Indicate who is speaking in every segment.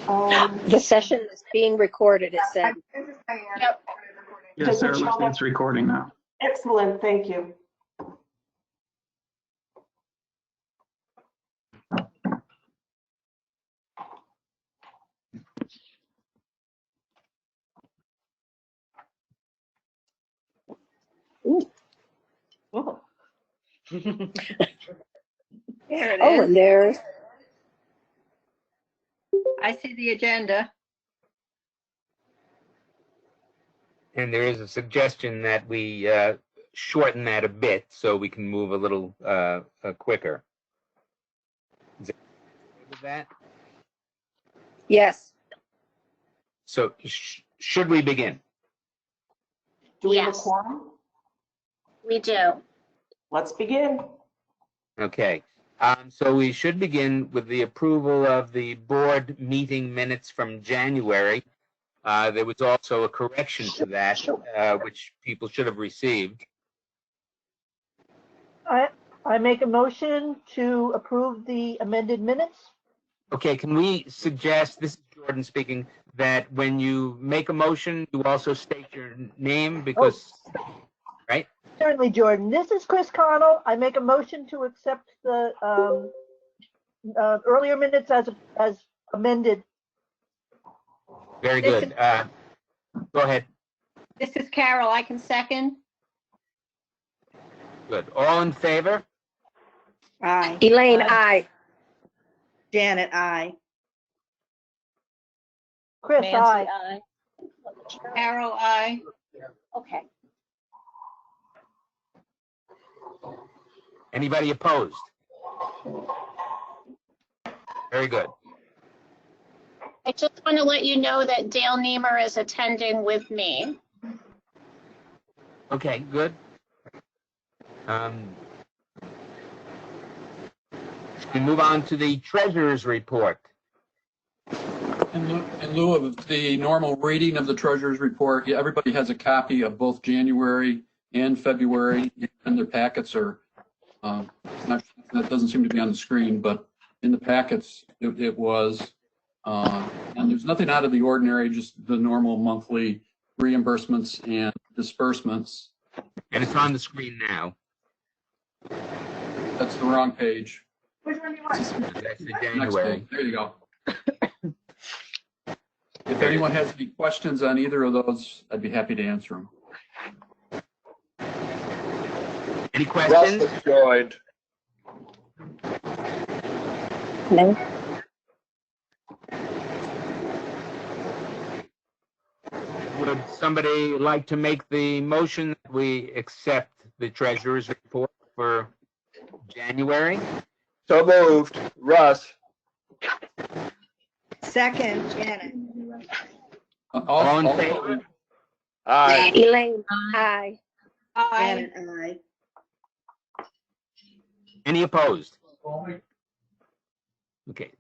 Speaker 1: The session is being recorded, it said.
Speaker 2: Yep.
Speaker 3: Yes, sir. It looks like it's recording now.
Speaker 4: Excellent, thank you.
Speaker 1: Ooh.
Speaker 4: Oh.
Speaker 2: There it
Speaker 1: Oh,
Speaker 2: is.
Speaker 1: and there's,
Speaker 2: I see the agenda.
Speaker 5: And there is a suggestion that we shorten that a bit so we can move a little quicker. Is that okay with that?
Speaker 1: yes.
Speaker 5: So should we begin?
Speaker 4: Do we have a
Speaker 6: Yes.
Speaker 4: quorum?
Speaker 6: We do.
Speaker 4: Let's begin.
Speaker 5: Okay. So we should begin with the approval of the board meeting minutes from January. There was also a correction to that, which people should have received.
Speaker 7: I make a motion to approve the amended minutes.
Speaker 5: Okay, can we suggest, this is Jordan speaking, that when you make a motion, you also state your name because, right?
Speaker 7: Certainly, Jordan. This is Chris Connell. I make a motion to accept the earlier minutes as amended.
Speaker 5: Very good. Go ahead.
Speaker 2: This is Carol. I can second.
Speaker 5: Good. All in favor?
Speaker 4: Aye.
Speaker 1: Elaine, aye.
Speaker 4: Janet, aye.
Speaker 7: Chris,
Speaker 1: Nancy,
Speaker 7: aye.
Speaker 1: aye.
Speaker 2: Carol, I.
Speaker 1: Okay.
Speaker 5: Anybody opposed? Very good.
Speaker 6: I just want to let you know that Dale Niemer is attending with me.
Speaker 5: Okay, good. We move on to the treasurer's report.
Speaker 3: In lieu of the normal reading of the treasurer's report, everybody has a copy of both January and February, and their packets are, that doesn't seem to be on the screen, but in the packets it was. And there's nothing out of the ordinary, just the normal monthly reimbursements and disbursements.
Speaker 5: And it's on the screen now.
Speaker 3: That's the wrong page.
Speaker 4: Which one do you want?
Speaker 5: That's the
Speaker 3: Next
Speaker 5: January.
Speaker 3: page. There you go. If anyone has any questions on either of those, I'd be happy to answer them.
Speaker 5: Any questions?
Speaker 8: Russ has joined.
Speaker 1: No.
Speaker 5: Would somebody like to make the motion that we accept the treasurer's report for January?
Speaker 8: So moved. Russ.
Speaker 4: Second, Janet.
Speaker 5: All in favor?
Speaker 8: Aye.
Speaker 1: Elaine, aye.
Speaker 2: I.
Speaker 4: Aye.
Speaker 5: Any opposed? Okay,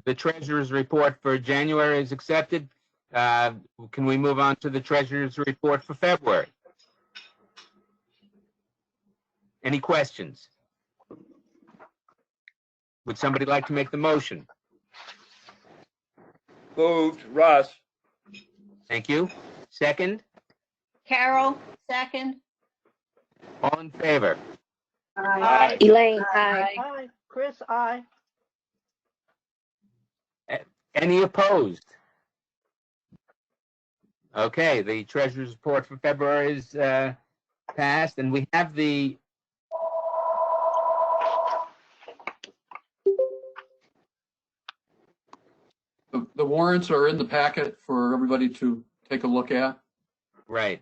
Speaker 5: the treasurer's report for January is accepted. Can we move on to the treasurer's report for February? Any questions? Would somebody like to make the motion?
Speaker 8: Moved. Russ.
Speaker 5: Thank you. Second?
Speaker 2: Carol, second.
Speaker 5: All in favor?
Speaker 4: Aye.
Speaker 1: Elaine, aye.
Speaker 7: Aye. Chris, aye.
Speaker 5: Any opposed? Okay, the treasurer's report for February is passed, and we have the
Speaker 3: The warrants are in the packet for everybody to take a look at.
Speaker 5: right.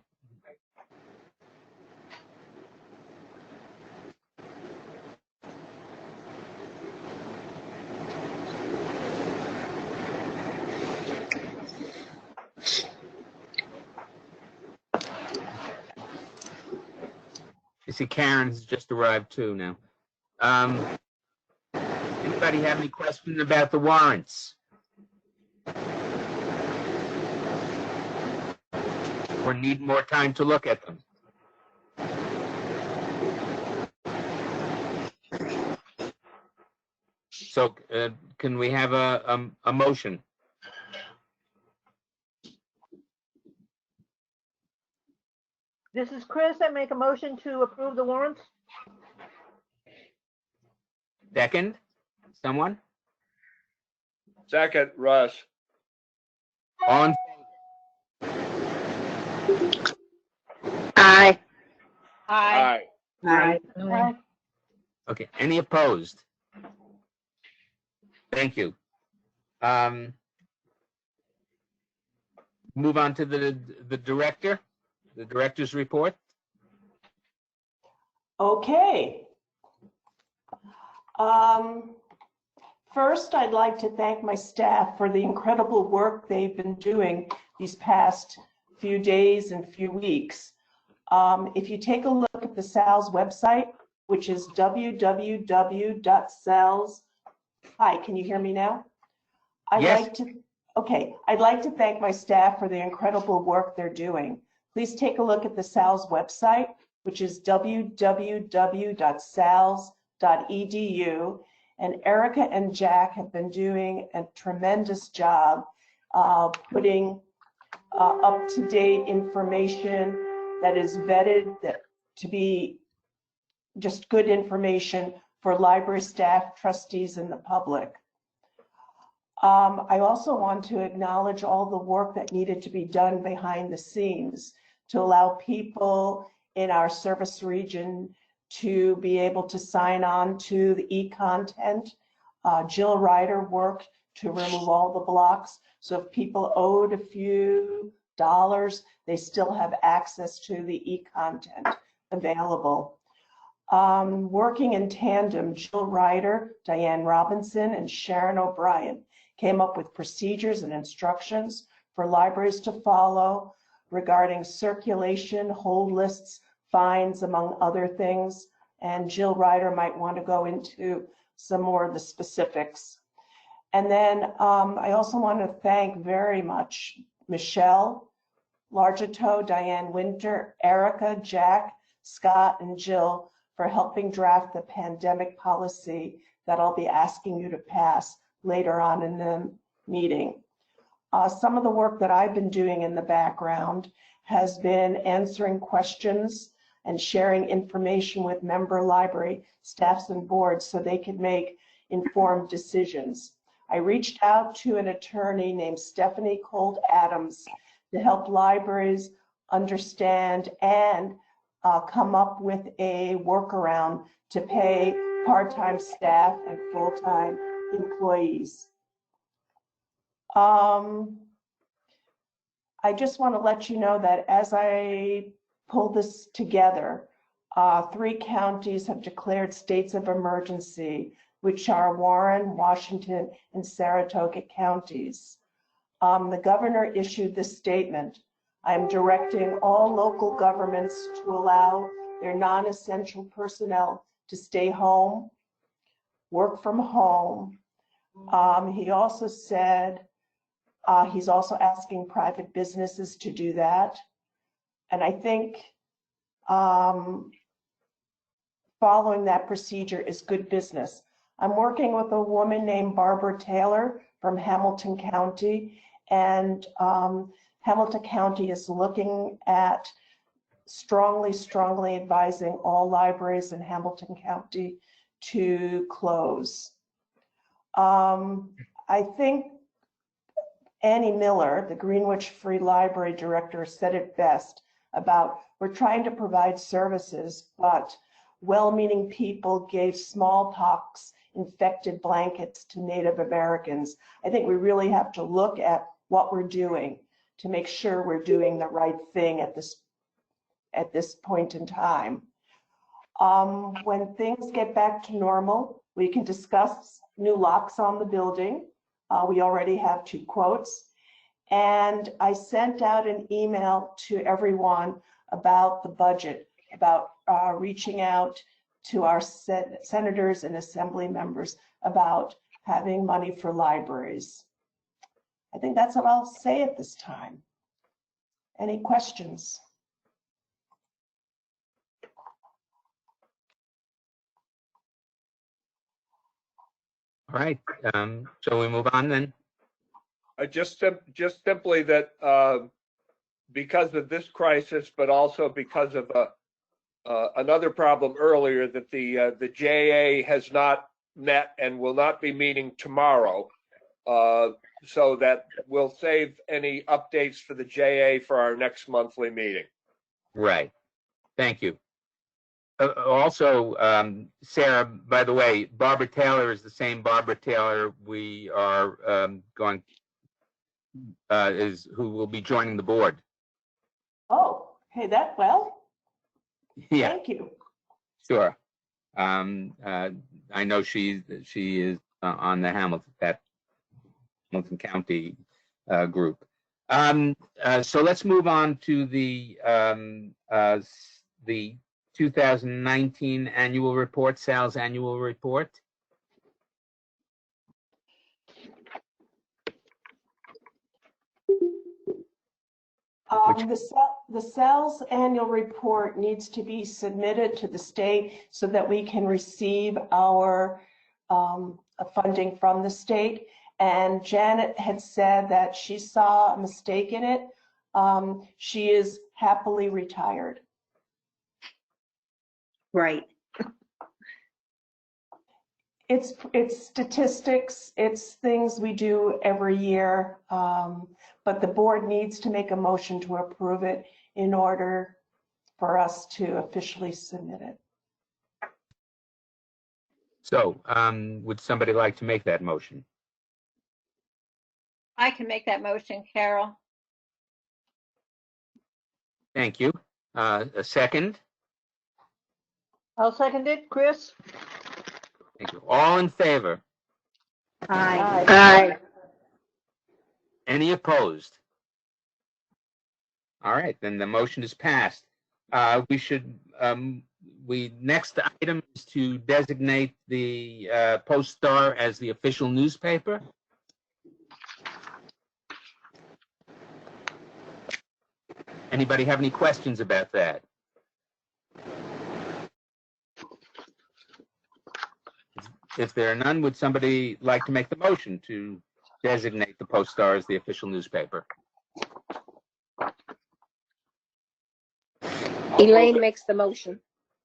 Speaker 5: I see Karen has just arrived too now. Anybody have any questions about the warrants? Or need more time to look at them? So can we have a motion?
Speaker 7: This is Chris. I make a motion to approve the warrants.
Speaker 5: Second, someone?
Speaker 8: Second, Russ.
Speaker 5: On,
Speaker 1: Aye.
Speaker 2: Aye.
Speaker 8: Aye.
Speaker 7: Aye.
Speaker 5: okay, any opposed? Thank you. Move on to the director's report.
Speaker 9: Okay. First, I'd like to thank my staff for the incredible work they've been doing these past few days and few weeks. If you take a look at the SALS website, which is www.sals. Hi, can you hear me now?
Speaker 5: Yes.
Speaker 9: I'd like to thank my staff for the incredible work they're doing. Please take a look at the SALS website, which is www.sals.edu. And Erica and Jack have been doing a tremendous job putting up-to-date information that is vetted to be just good information for library staff, trustees, and the public. I also want to acknowledge all the work that needed to be done behind the scenes to allow people in our service region to be able to sign on to the e-content. Jill Ryder worked to remove all the blocks, so if people owed a few dollars, they still have access to the e-content available. Working in tandem, Jill Ryder, Diane Robinson, and Sharon O'Brien came up with procedures and instructions for libraries to follow regarding circulation, hold lists, fines, among other things. And Jill Ryder might want to go into some more of the specifics. And then I also want to thank very much Michelle Largetoe, Diane Winter, Erica, Jack, Scott, and Jill for helping draft the pandemic policy that I'll be asking you to pass later on in the meeting. Some of the work that I've been doing in the background has been answering questions and sharing information with member library staffs and boards so they could make informed decisions. I reached out to an attorney named Stephanie Cold Adams to help libraries understand and come up with a workaround to pay part-time staff and full-time employees. I just want to let you know that as I pull this together, 3 counties have declared states of emergency, which are Warren, Washington, and Saratoga counties. The governor issued this statement: I'm directing all local governments to allow their non-essential personnel to stay home, work from home. He also said he's also asking private businesses to do that. And I think following that procedure is good business. I'm working with a woman named Barbara Taylor from Hamilton County, and Hamilton County is looking at strongly advising all libraries in Hamilton County to close. I think Annie Miller, the Greenwich Free Library Director, said it best about we're trying to provide services, but well-meaning people gave smallpox infected blankets to Native Americans. I think we really have to look at what we're doing to make sure we're doing the right thing at this point in time. When things get back to normal, we can discuss new locks on the building. We already have 2 quotes. And I sent out an email to everyone about the budget, about reaching out to our senators and assembly members about having money for libraries. I think that's what I'll say at this time. Any questions?
Speaker 5: All right, shall we move on then?
Speaker 8: Just simply that because of this crisis, but also because of another problem earlier, that the JA has not met and will not be meeting tomorrow. So that we'll save any updates for the JA for our next monthly meeting.
Speaker 5: Right. Thank you. Also, Sarah, by the way, Barbara Taylor is the same Barbara Taylor we are who will be joining the board.
Speaker 9: Oh, hey,
Speaker 5: Yeah,
Speaker 9: thank you.
Speaker 5: sure. I know she is on the Hamilton County group. So let's move on to the 2019 annual report, SALS annual report.
Speaker 9: The SALS annual report needs to be submitted to the state so that we can receive our funding from the state. And Janet had said that she saw a mistake in it. She is happily retired.
Speaker 4: Right.
Speaker 9: It's statistics, it's things we do every year, but the board needs to make a motion to approve it in order for us to officially submit it.
Speaker 5: So would somebody like to make that motion?
Speaker 2: I can make that motion, Carol.
Speaker 5: Thank you. A second?
Speaker 7: I'll second it. Chris?
Speaker 5: Thank you. All in favor?
Speaker 4: Aye.
Speaker 1: Aye.
Speaker 5: Any opposed? All right, then the motion is passed. Next item is to designate the Post-Star as the official newspaper. Anybody have any questions about that? If there are none, would somebody like to make the motion to designate the Post-Star as the official newspaper?
Speaker 1: Elaine makes the motion.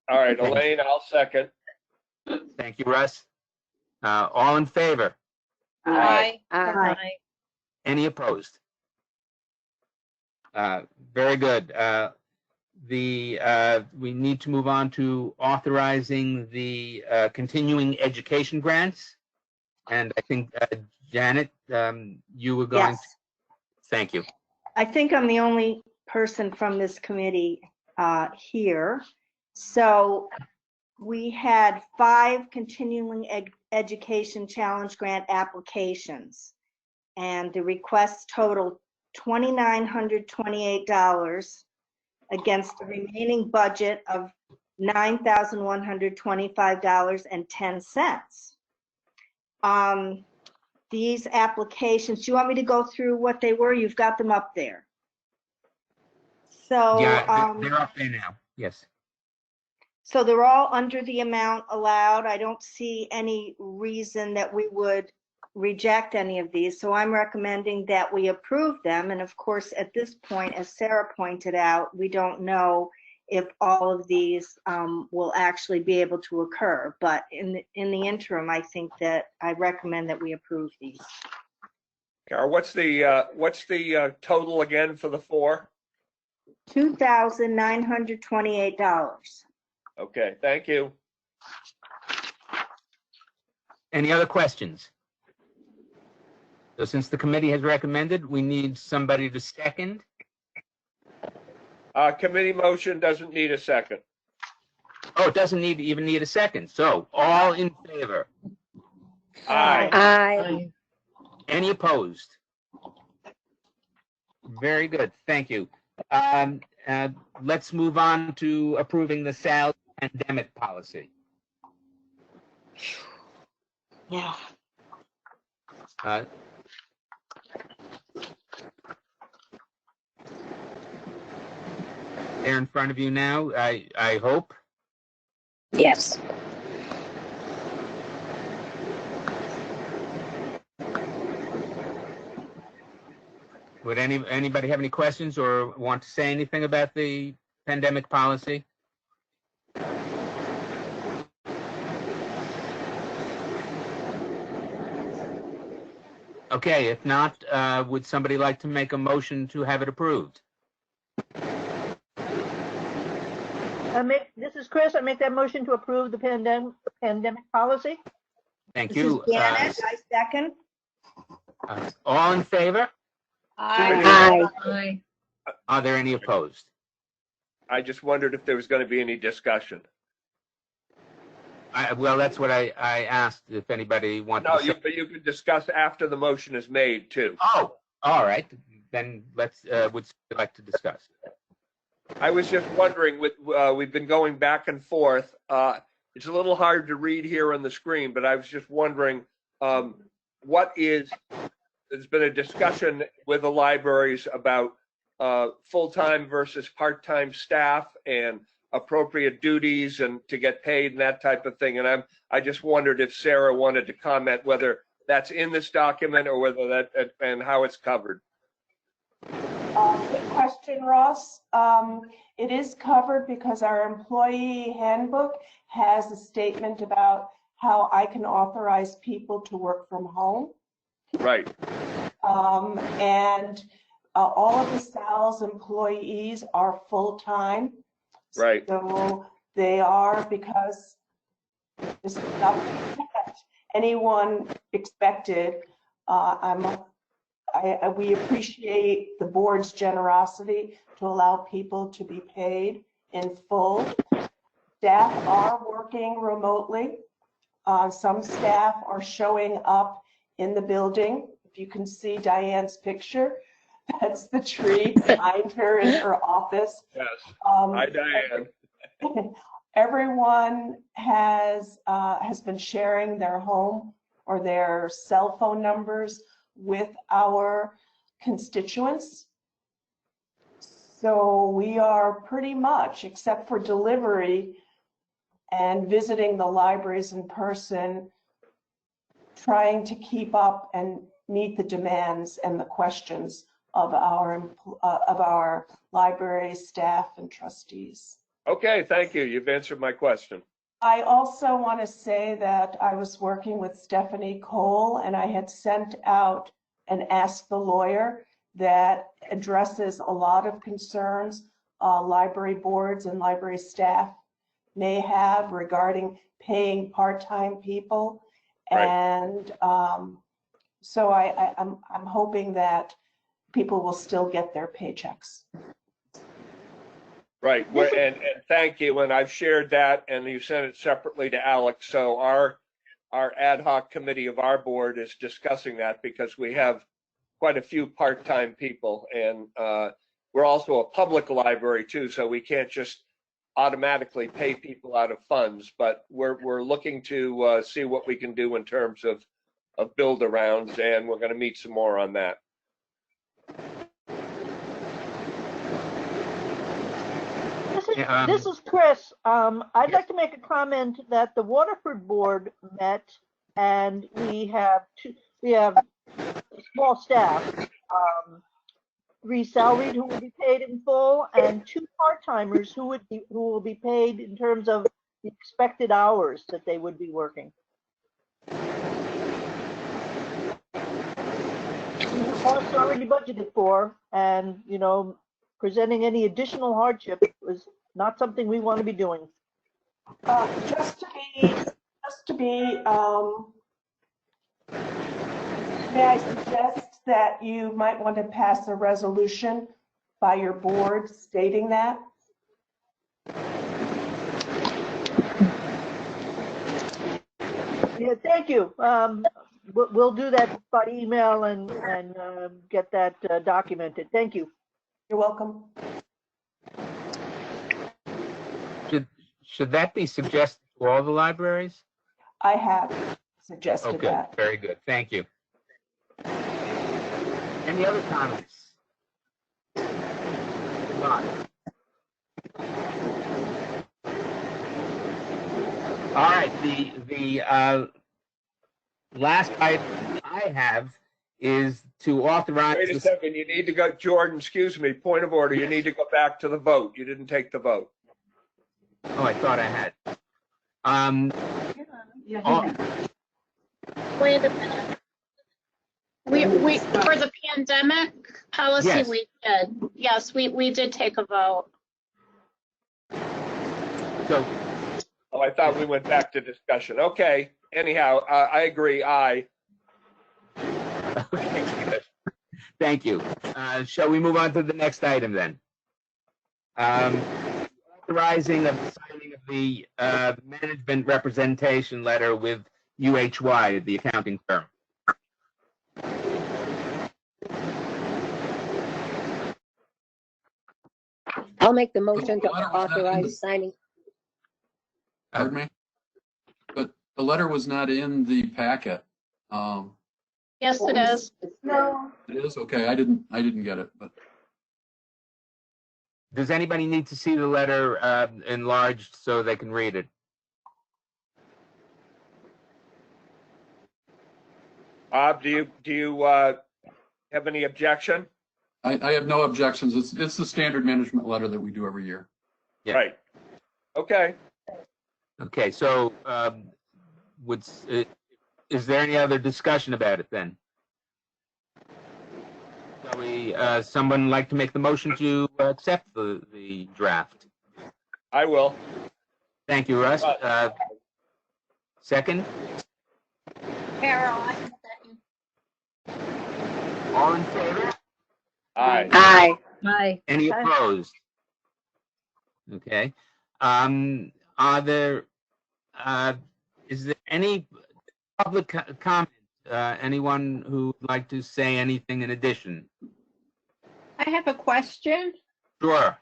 Speaker 8: All right, Elaine, I'll second.
Speaker 5: Thank you, Russ. All in favor?
Speaker 2: Aye.
Speaker 1: Aye.
Speaker 5: Any opposed? Very good. We need to move on to authorizing the continuing education grants. And I think, Janet, you were going to.
Speaker 4: Yes.
Speaker 5: Thank you.
Speaker 4: I think I'm the only person from this committee here. So we had 5 continuing education challenge grant applications, and the requests totaled $2,928 against the remaining budget of $9,125.10. These applications, do you want me to go through what they were? You've got them up there. So
Speaker 5: Yeah, they're up there now. Yes.
Speaker 4: So they're all under the amount allowed. I don't see any reason that we would reject any of these. So I'm recommending that we approve them. And of course, at this point, as Sarah pointed out, we don't know if all of these will actually be able to occur. But in the interim, I think that I recommend that we approve these.
Speaker 8: Carol, what's the total again for the 4?
Speaker 4: $2,928.
Speaker 8: Okay, thank you.
Speaker 5: Any other questions? So since the committee has recommended, we need somebody to second.
Speaker 8: Committee motion doesn't need a second.
Speaker 5: Oh, it doesn't even need a second. So all in favor?
Speaker 8: Aye.
Speaker 1: Aye.
Speaker 5: Any opposed? Very good. Thank you. Let's move on to approving the SALS pandemic policy.
Speaker 4: Yeah.
Speaker 5: They're in front of you now, I hope.
Speaker 1: Yes.
Speaker 5: Would anybody have any questions or want to say anything about the pandemic policy? Okay, if not, would somebody like to make a motion to have it approved?
Speaker 7: This is Chris. I make that motion to approve the pandemic policy.
Speaker 5: Thank
Speaker 4: This
Speaker 5: you.
Speaker 4: is Janet, I second.
Speaker 5: All in favor?
Speaker 2: Aye.
Speaker 1: Aye.
Speaker 5: Are there any opposed?
Speaker 8: I just wondered if there was going to be any discussion.
Speaker 5: Well, that's what I asked, if anybody wanted
Speaker 8: No,
Speaker 5: to say.
Speaker 8: but you could discuss after the motion is made too.
Speaker 5: Oh, all right. Then let's, would somebody like to discuss?
Speaker 8: I was just wondering, we've been going back and forth. It's a little hard to read here on the screen, but I was just wondering, there's been a discussion with the libraries about full-time versus part-time staff and appropriate duties and to get paid and that type of thing. And I just wondered if Sarah wanted to comment whether that's in this document or whether that, and how it's covered.
Speaker 9: Good question, Ross. It is covered because our employee handbook has a statement about how I can authorize people to work from home.
Speaker 8: Right.
Speaker 9: And all of the SALS employees are full-time.
Speaker 8: Right.
Speaker 9: So they are, because this is nothing that anyone expected. We appreciate the board's generosity to allow people to be paid in full. Staff are working remotely. Some staff are showing up in the building. If you can see Diane's picture, that's the tree behind her in her office.
Speaker 8: Yes. Hi, Diane.
Speaker 9: Everyone has been sharing their home or their cell phone numbers with our constituents. So we are pretty much, except for delivery and visiting the libraries in person, trying to keep up and meet the demands and the questions of our library staff and trustees.
Speaker 8: Okay, thank you. You've answered my question.
Speaker 9: I also want to say that I was working with Stephanie Cole, and I had sent out an Ask the Lawyer that addresses a lot of concerns library boards and library staff may have regarding paying part-time people.
Speaker 8: Right.
Speaker 9: And so I'm hoping that people will still get their paychecks.
Speaker 8: Right, and thank you, and I've shared that, and you sent it separately to Alex, so our ad hoc committee of our board is discussing that because we have quite a few part-time people, and we're also a public library too, so we can't just automatically pay people out of funds, but we're looking to see what we can do in terms of build-arounds, and we're going to meet some more on that.
Speaker 7: This is Chris. I'd like to make a comment that the Waterford board met, and we have a small staff, 3 salaried who will be paid in full, and 2 part-timers who will be paid in terms of the expected hours that they would be working. The costs are already budgeted for, and presenting any additional hardship was not something we want to be doing.
Speaker 9: Just to be, may I suggest that you might want to pass a resolution by your board stating that?
Speaker 7: Yeah, thank you. We'll do that by email and get that documented. Thank you.
Speaker 9: You're welcome.
Speaker 5: Should that be suggested to all the libraries?
Speaker 9: I have suggested
Speaker 5: Okay,
Speaker 9: that.
Speaker 5: very good. Thank you. Any other comments? All right, the last item I have is to authorize.
Speaker 8: Wait a second, you need to go, Jordan, excuse me, point of order. You need to go back to the vote. You didn't take the vote.
Speaker 5: Oh, I thought I had.
Speaker 6: Wait a minute. We for the pandemic policy,
Speaker 5: Yes.
Speaker 6: we did. Yes, we did take a vote.
Speaker 5: So,
Speaker 8: Oh, I thought we went back to discussion. Okay, anyhow, I agree, aye.
Speaker 5: okay, good. Thank you. Shall we move on to the next item then? Authorizing of the signing of the management representation letter with UHY, the accounting firm.
Speaker 1: I'll make the motion to
Speaker 3: The letter was not in the-
Speaker 1: authorize signing.
Speaker 3: Pardon me? But the letter was not in the packet.
Speaker 6: Yes, it is.
Speaker 9: No.
Speaker 3: It is? Okay, I didn't get it, but
Speaker 5: Does anybody need to see the letter enlarged so they can read it?
Speaker 8: Bob, do you have any objection?
Speaker 3: I have no objections. It's the standard management letter that we do every year.
Speaker 5: Yeah.
Speaker 8: Right. Okay.
Speaker 5: Okay, so is there any other discussion about it then? Shall we, someone like to make the motion to accept the draft?
Speaker 8: I will.
Speaker 5: Thank you, Russ. Second?
Speaker 6: Carol, I can second.
Speaker 5: All in favor?
Speaker 8: Aye.
Speaker 1: Aye.
Speaker 2: Aye.
Speaker 5: Any
Speaker 7: Aye.
Speaker 5: opposed? Okay. Are there, is there any public comment? Anyone who would like to say anything in addition?
Speaker 10: I have a question.
Speaker 5: Sure.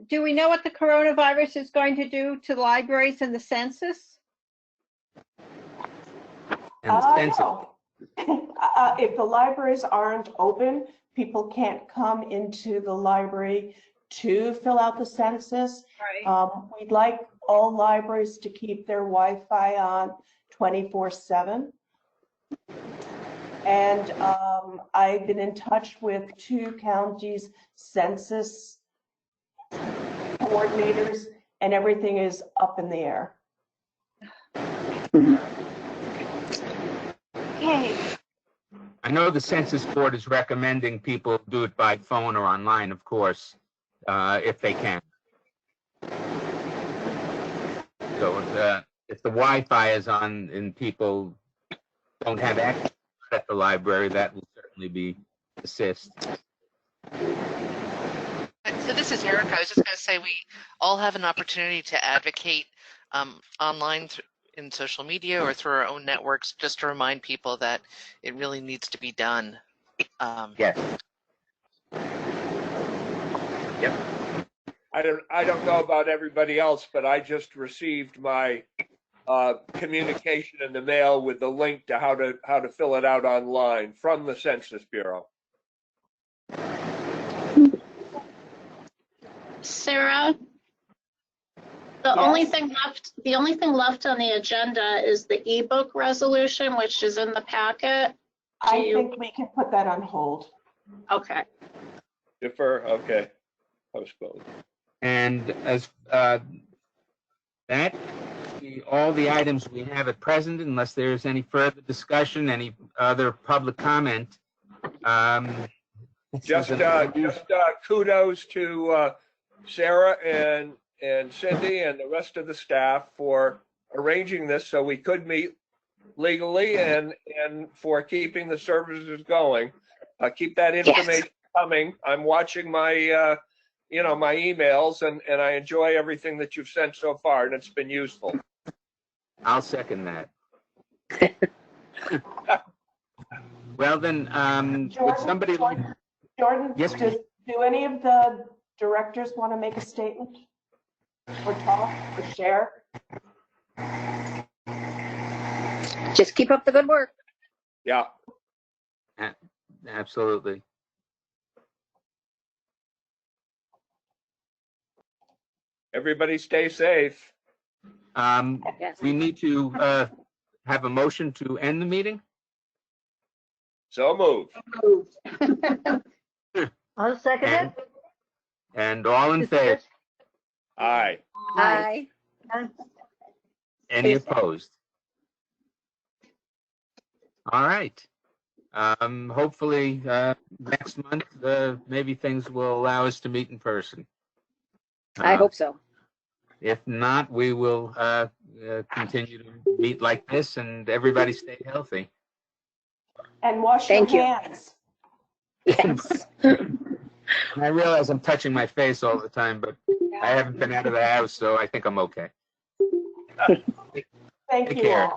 Speaker 10: Do we know what the coronavirus is going to do to libraries and the census?
Speaker 5: And the census.
Speaker 9: No. If the libraries aren't open, people can't come into the library to fill out the census.
Speaker 10: Right.
Speaker 9: We'd like all libraries to keep their Wi-Fi on 24/7. And I've been in touch with 2 counties' census coordinators, and everything is up in the air.
Speaker 10: Okay.
Speaker 5: I know the Census Board is recommending people do it by phone or online, of course, if they can. So if the Wi-Fi is on and people don't have access at the library, that will certainly be assist.
Speaker 11: So this is Erica. I was just going to say we all have an opportunity to advocate online in social media or through our own networks, just to remind people that it really needs to be done.
Speaker 5: Yes. Yep.
Speaker 8: I don't know about everybody else, but I just received my communication in the mail with the link to how to fill it out online from the Census Bureau.
Speaker 6: Sarah, the only thing left on the agenda is the ebook resolution, which is in the packet.
Speaker 9: I think we can put that on hold.
Speaker 6: Okay.
Speaker 8: Defer, okay. Postpone.
Speaker 5: And as that, all the items we have at present, unless there's any further discussion, any other public comment.
Speaker 8: Just kudos to Sarah and Cindy and the rest of the staff for arranging this so we could meet legally and for keeping the services going. Keep that information coming. I'm watching my my emails and I enjoy everything that you've sent so far, and it's been useful.
Speaker 5: I'll second that. Well then, would somebody like?
Speaker 9: Jordan,
Speaker 5: Yes,
Speaker 9: do any of the directors want to make a statement or talk or share?
Speaker 1: Just keep up the good work.
Speaker 8: Yeah.
Speaker 5: Absolutely.
Speaker 8: Everybody stay safe.
Speaker 1: Yes.
Speaker 5: We need to have a motion to end the meeting.
Speaker 8: So moved.
Speaker 7: I'll second it.
Speaker 5: And all in
Speaker 7: This is
Speaker 5: favor?
Speaker 7: Chris.
Speaker 8: Aye.
Speaker 1: Aye.
Speaker 5: Any opposed? All right. Hopefully, next month, maybe things will allow us to meet in person.
Speaker 1: I hope so.
Speaker 5: If not, we will continue to meet like this, and everybody stay healthy.
Speaker 9: And wash
Speaker 1: Thank
Speaker 9: your
Speaker 1: you.
Speaker 9: hands.
Speaker 1: Yes.
Speaker 5: I realize I'm touching my face all the time, but I haven't been out of the house, so I think I'm okay.
Speaker 9: Thank
Speaker 5: Take
Speaker 9: you
Speaker 5: care.
Speaker 9: all.